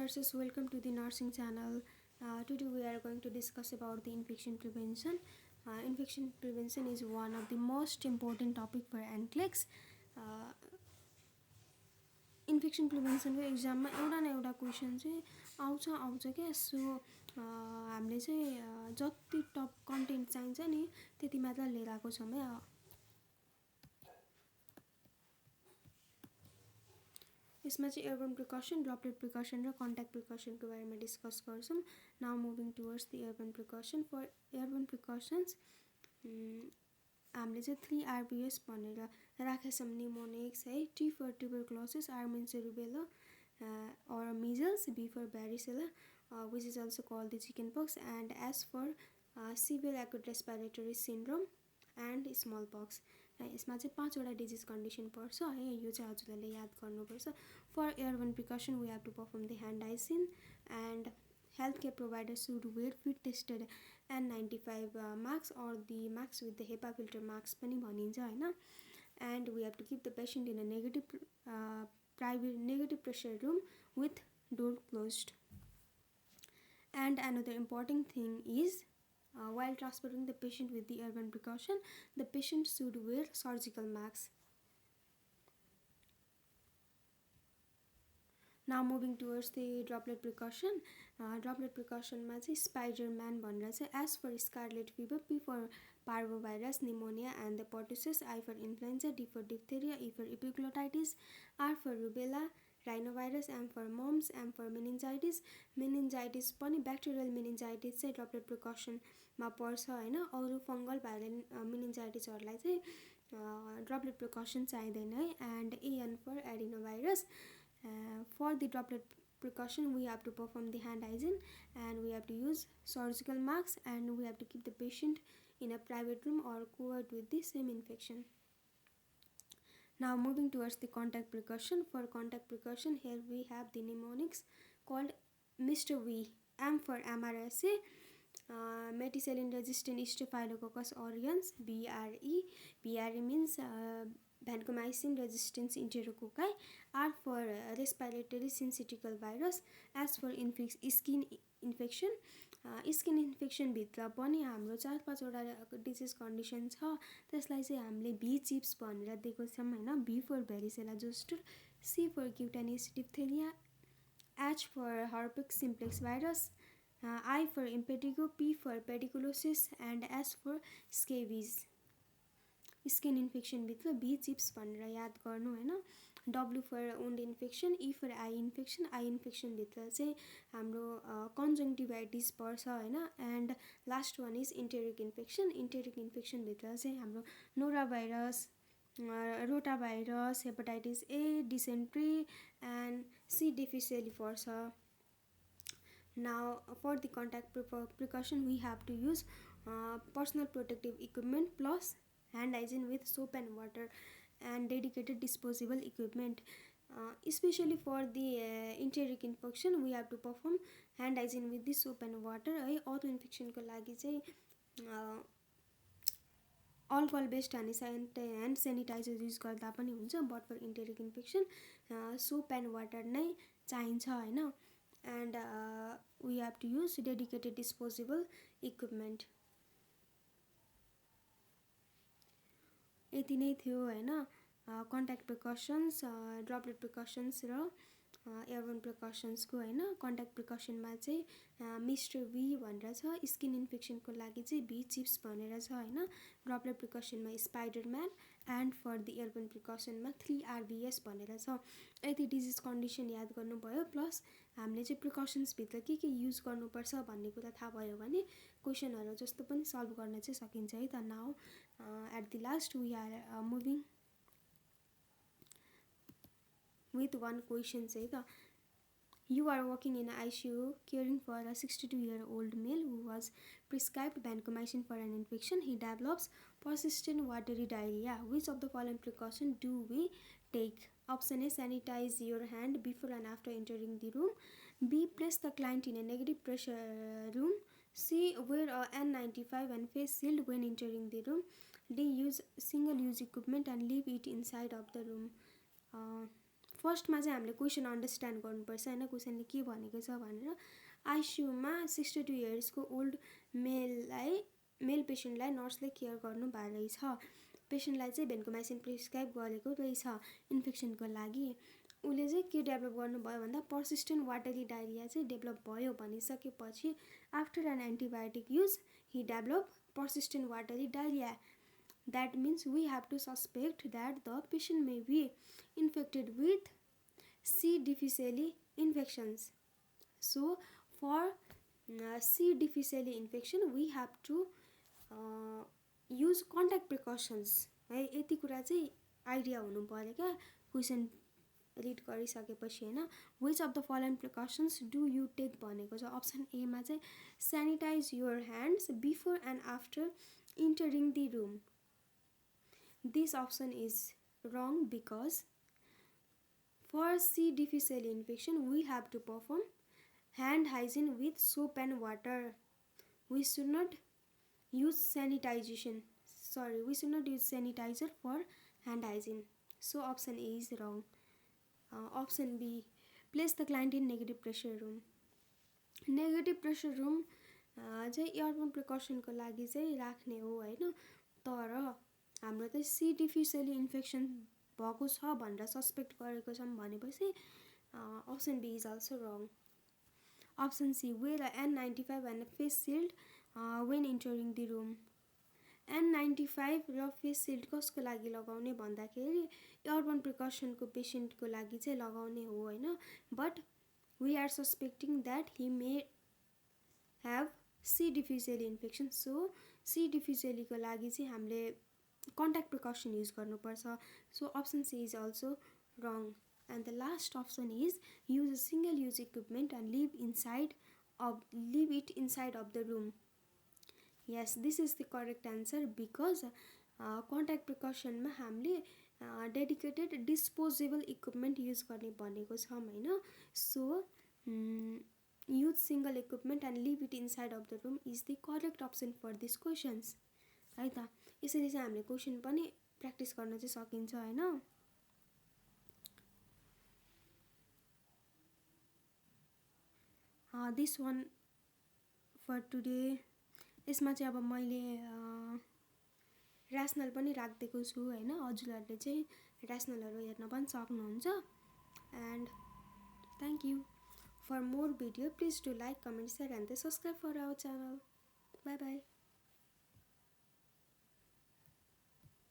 nurses, welcome to the nursing channel. Today we are going to discuss about the infection prevention. Infection prevention is one of the most important topic for NCLEX. Infection प्रिभेन्सनको एक्जाममा एउटा न एउटा question चाहिँ आउँछ क्या so हामीले चाहिँ जति टप कन्टेन्ट चाहिन्छ नि त्यति मात्र लिएर आएको छौँ है यसमा चाहिँ एयरबोर्न प्रिकसन ड्रपलेट प्रिकसन र कन्ट्याक्ट प्रिकसनको बारेमा डिस्कस गर्छौँ now moving towards the airborne precaution for airborne precautions हामीले चाहिँ 3 RBS भनेर राखेछौँ निमोनिक्स है T for tuberculosis R means rubella or measles B for varicella which is also called the chickenpox and S for severe acute respiratory syndrome and smallpox यसमा चाहिँ 5 वटा disease condition पर्छ है यो चाहिँ हजुरले याद गर्नुपर्छ for airborne precaution we have to perform the hand hygiene and health care providers should wear fit tested N95 masks or the masks with the HEPA filter masks पनि भनिन्छ हैन and we have to keep the patient in a negative pressure room with door closed. And another important thing is while transporting the patient with the airborne precaution, the patient should wear surgical masks. Now moving towards the droplet precaution. Droplet precaution मा चाहिँ Spider-Man भनेर चाहिँ S for scarlet fever, P for parvovirus, pneumonia and the pertussis, I for influenza, D for diphtheria, E for epiglottitis, R for rubella, rhinovirus, M for mumps, M for meningitis. Meningitis पनि bacterial meningitis चाहिँ droplet precaution मा पर्छ हैन अरु fungal viral meningitisहरुलाई चाहिँ droplet precaution चाहिदैन है and AN for adenovirus. For the droplet precaution we have to perform the hand hygiene and we have to use surgical masks and we have to keep the patient in a private room or covered with the same infection. Now moving towards the contact precaution. For contact precaution here we have the mnemonics called Mr. V. M for MRSA, methicillin resistant Staphylococcus aureus, BRE. BRE means vancomycin resistance enterococci. R for respiratory syncytial virus. S for skin infection. Skin infection भित्र पनि हाम्रो 4-5 वटा disease condition छ त्यसलाई चाहिँ हामीले भी chips भनेर दिएको छौं हैन B for varicella zoster, C for cutaneous diphtheria, H for herpes simplex virus, I for impetigo, P for pediculosis and S for scabies. Skin infection भित्र B चिप्स भनेर याद गर्नु हैन W for wound infection, E for eye infection. Eye infection भित्र चाहिँ हाम्रो conjunctivitis पर्छ हैन and last one is enteric infection. Enteric infection भित्र चाहिँ हाम्रो norovirus, rotavirus, hepatitis A, dysentery and C difficile पर्छ. Now for the contact precaution we have to use personal protective equipment plus hand hygiene with soap and water and dedicated disposable equipment. Especially for the enteric infection we have to perform hand hygiene with the soap and water है auto infection को लागि चाहिँ alcohol based hand sanitizer use गर्दा पनि हुन्छ but for enteric infection soap and water नै चाहिन्छ हैन and we have to use dedicated disposable equipment. यति नै थियो हैन कन्ट्याक्ट प्रिकसन्स ड्रपलेट प्रिकसन्स र एयरबोर्न प्रिकसन्स को हैन कन्ट्याक्ट प्रिकसन मा चाहिँ मिस्टर V भनेर छ स्किन इन्फेक्सन को लागि चाहिँ B चिप्स भनेर छ हैन ड्रपलेट प्रिकसन मा Spiderman and for the airborne precaution मा 3 RBS भनेर छ यति डिजिज कन्डिसन याद गर्नु भयो प्लस हामीले चाहिँ प्रिकसन्स भित्र के युज गर्नुपर्छ भन्ने कुरा थाहा भयो भने क्वेशनहरु जस्तो पनि सल्भ गर्न चाहिँ सकिन्छ है त now at the last we are moving with one question चाहिँ त you are working in ICU caring for a 62-year-old male who was prescribed vancomycin for an infection. He develops persistent watery diarrhea. Which of the following precaution do we take? Option A, sanitize your hand before and after entering the room. B, place the client in a negative pressure room. C, wear a N95 and face shield when entering the room. D, use single-use equipment and leave it inside of the room. फर्स्टमा चाहिँ हामीले question understand गर्नुपर्छ होइन, क्वेसनले के भनेको छ भनेर। आइसियुमा 62 इयर्सको old मेल पेसेन्टलाई नर्सले केयर गर्नु भएको रहेछ। पेसेन्टलाई चाहिँ भेन्कोमाइसिन प्रिस्क्राइब गरेको रहेछ इन्फेक्सनको लागि। उसले चाहिँ के डेभलप गर्नुभयो भन्दा पर्सिस्टेन्ट वाटरी डायरिया चाहिँ डेभलप भयो भनिसकेपछि आफ्टर एन एन्टिबायोटिक युज ही develop persistent watery diarrhea. That means we have to suspect that the patient may be infected with C. difficile infections. So for C. difficile infection we have to use contact precautions है। यति कुरा चाहिँ idea हुनु पर्यो क्या question read गरिसकेपछि होइन। Which of the following precautions do you take भनेको छ। अप्सन एमा चाहिँ sanitize your hands before and after entering the room. This option is wrong because for C difficile infection we have to perform hand hygiene with soap and water. We should not use sanitizer for hand hygiene. So option A is wrong. Option B place the client in negative pressure room. Negative pressure room चाहिँ airborne प्रिकसनको लागि चाहिँ राख्ने हो होइन। तर हाम्रो चाहिँ C डिफिसियली infection भएको छ भनेर सस्पेक्ट गरेको छौँ भनेपछि option B is also wrong. Option C wear N95 and face shield when entering the room. N95 र फेस सिल्ड कसको लागि लगाउने भन्दाखेरि एयरबोर्न प्रिकसनको पेसेन्टको लागि चाहिँ लगाउने हो होइन। But we are suspecting that he may have C difficile infection. So C डिफिसियलीको लागि चाहिँ हामीले कन्ट्याक्ट प्रिकसन युज गर्नुपर्छ। So option C is also wrong. And the last option is use a single use equipment and leave it inside of the room. Yes, this is the correct answer because contact precautionमा हामीले dedicated disposable equipment use गर्ने भनेको छौँ होइन। So use single equipment and leave it inside of the room is the correct option for this questions है त। यसरी चाहिँ हामीले क्वेसन पनि प्र्याक्टिस गर्न चाहिँ सकिन्छ होइन। This one for today. यसमा चाहिँ अब मैले ऱ्यासनल पनि राखिदिएको छु होइन। हजुरहरूले चाहिँ ऱ्यासनलहरू हेर्न पनि सक्नुहुन्छ। And thank you for more video. Please do like comment share and subscribe for our channel. Bye by.